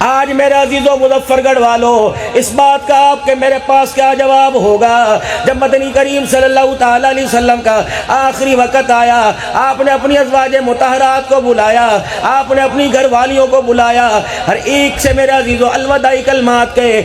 آج میرے عزیزو مظفر گڑھ والو اس بات کا آپ کے میرے پاس کیا جواب ہوگا؟ جب مدنی کریم صلی اللہ تعالی علیہ وسلم کا آخری وقت آیا، آپ نے اپنی ازواج مطہرات کو بلایا، آپ نے اپنی گھر والیوں کو بلایا، ہر ایک سے میرے عزیزو الوداعی کلمات کے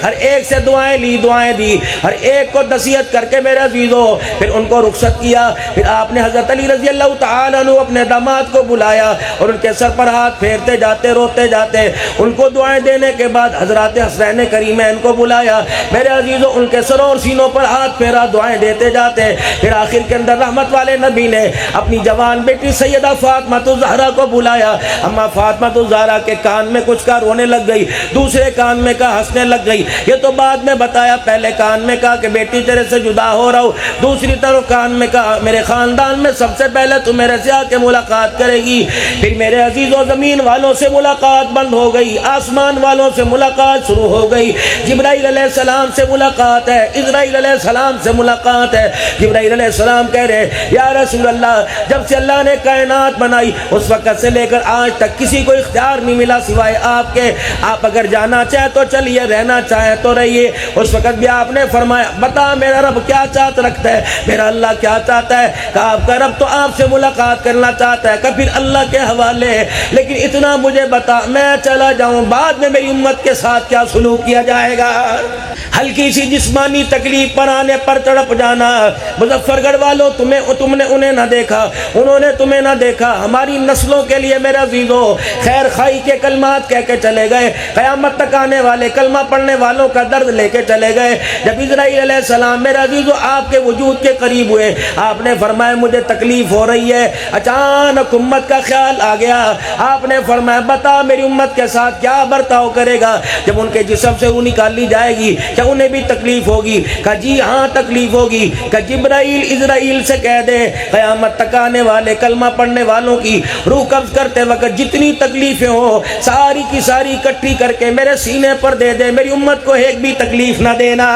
ہر ایک سے دعائیں لی، دعائیں دی، ہر ایک کو نصیحت کر کے میرے عزیزو پھر ان کو رخصت کیا۔ پھر آپ نے حضرت علی رضی اللہ تعالیٰ عنہ اپنے داماد کو بلایا اور ان کے سر پر ہاتھ پھیرتے جاتے، روتے جاتے، ان کو دعائیں دینے کے بعد حضرات حسنین کریمین کو بلایا، میرے عزیزو ان کے سروں اور سینوں پر ہاتھ پھیرا، دعائیں دیتے جاتے۔ پھر آخر کے اندر رحمت والے نبی نے اپنی جوان بیٹی سیدہ فاطمہ الزہرا کو بلایا۔ اما فاطمہ الزہرا کے کان میں کچھ کا رونے لگ گئی، دوسرے کان میں کا ہنسنے لگ گئی، یہ تو بعد میں بتایا، پہلے کان میں کہا کہ بیٹی تیرے سے جدا ہو رہا ہوں، دوسری طرف کان میں کہا میرے خاندان میں سب سے پہلے تو میرے سے آ کے ملاقات کرے گی۔ پھر میرے عزیزو زمین والوں سے ملاقات بند ہو گئی، آسمان والوں سے ملاقات شروع ہو گئی، جبرائیل علیہ السلام سے ملاقات ہے، اسرائیل علیہ السلام سے ملاقات ہے۔ جبرائیل علیہ السلام کہہ رہے یا رسول اللہ، جب سے اللہ نے کائنات بنائی اس وقت سے لے کر آج تک کسی کو اختیار نہیں ملا سوائے آپ کے، آپ اگر جانا چاہیں تو چلیے، رہنا چاہیں تو رہیے۔ اس وقت بھی آپ نے فرمایا بتا میرا رب کیا چاہت رکھتا ہے، میرا اللہ کیا چاہتا ہے؟ کہا آپ کا رب تو آپ سے ملاقات کرنا چاہتا ہے، کہ پھر اللہ کے حوالے ہے، لیکن اتنا مجھے بتا میں چلا جاؤں بعد میں میری امت کے ساتھ کیا سلوک کیا جائے گا؟ ہلکی سی جسمانی تکلیف پر آنے پر تڑپ جانا۔ مظفر گڑھ والوں تم نے انہیں نہ دیکھا، انہوں نے تمہیں نہ دیکھا، ہماری نسلوں کے لیے میرے عزیزو خیر خائی کے کلمات کہہ کے چلے گئے، قیامت تک آنے والے کلمہ پڑھنے والوں کا درد لے کے چلے گئے۔ جب اسرائیل علیہ السلام میرے عزیزو آپ کے وجود کے قریب ہوئے، آپ نے فرمایا مجھے تکلیف ہو رہی ہے، اچانک امت کا خیال آ گیا، آپ نے فرمایا بتا میری امت کے ساتھ کیا برتاؤ کرے گا جب ان کے جسم سے روح نکال لی جائے گی، کیا انہیں بھی تکلیف ہوگی؟ کہا جی ہاں تکلیف ہوگی۔ کہ جبرائیل اسرائیل سے کہہ دے قیامت تک آنے والے کلمہ پڑھنے والوں کی روح قبض کرتے وقت جتنی تکلیفیں ہو ساری کی ساری اکٹھی کر کے میرے سینے پر دے دے، میری امت کو ایک بھی تکلیف نہ دینا۔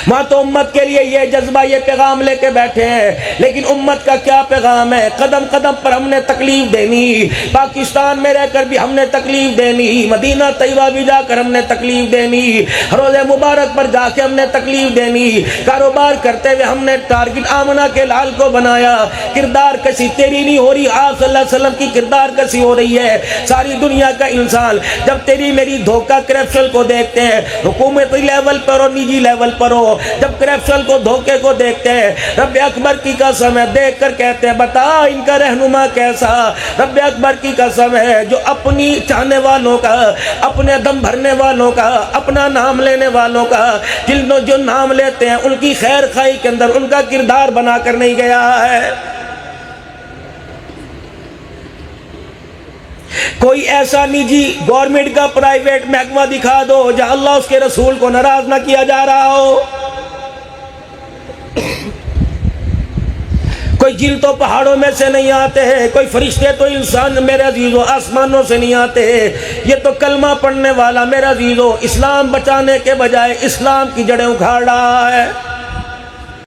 ماں تو امت کے لیے یہ جذبہ یہ پیغام لے کے بیٹھے ہیں، لیکن امت کا کیا پیغام ہے؟ قدم قدم پر ہم نے تکلیف دینی، پاکستان میں رہ کر بھی ہم نے تکلیف دینی، مدینہ طیبہ بھی جا کر ہم نے تکلیف دینی، روزہ مبارک پر جا کے ہم نے تکلیف دینی، کاروبار کرتے ہوئے ہم نے ٹارگٹ آمنہ کے لال کو بنایا، کردار کسی تیری نہیں ہو رہی، آپ صلی اللہ علیہ وسلم کی کردار کسی ہو رہی ہے۔ ساری دنیا کا انسان جب تیری میری دھوکہ کرپشن کو دیکھتے ہیں، حکومتی لیول پر اور نجی لیول پر ہو، جب کرپشن کو دھوکے کو دیکھتے ہیں، رب اکبر کی قسم ہے دیکھ کر کہتے ہیں بتا ان کا رہنما کیسا؟ رب اکبر کی قسم ہے جو اپنی چاہنے والوں کا، اپنے دم بھرنے والوں کا، اپنا نام لینے والوں کا، جو نام لیتے ہیں ان کی خیر خائی کے اندر ان کا کردار بنا کر نہیں گیا ہے۔ کوئی ایسا نجی گورنمنٹ کا پرائیویٹ محکمہ دکھا دو جہاں اللہ اس کے رسول کو ناراض نہ کیا جا رہا ہو۔ کوئی جن تو پہاڑوں میں سے نہیں آتے ہیں، کوئی فرشتے تو انسان میرے عزیزو آسمانوں سے نہیں آتے ہیں، یہ تو کلمہ پڑھنے والا میرے عزیزو اسلام بچانے کے بجائے اسلام کی جڑیں اکھاڑ رہا ہے۔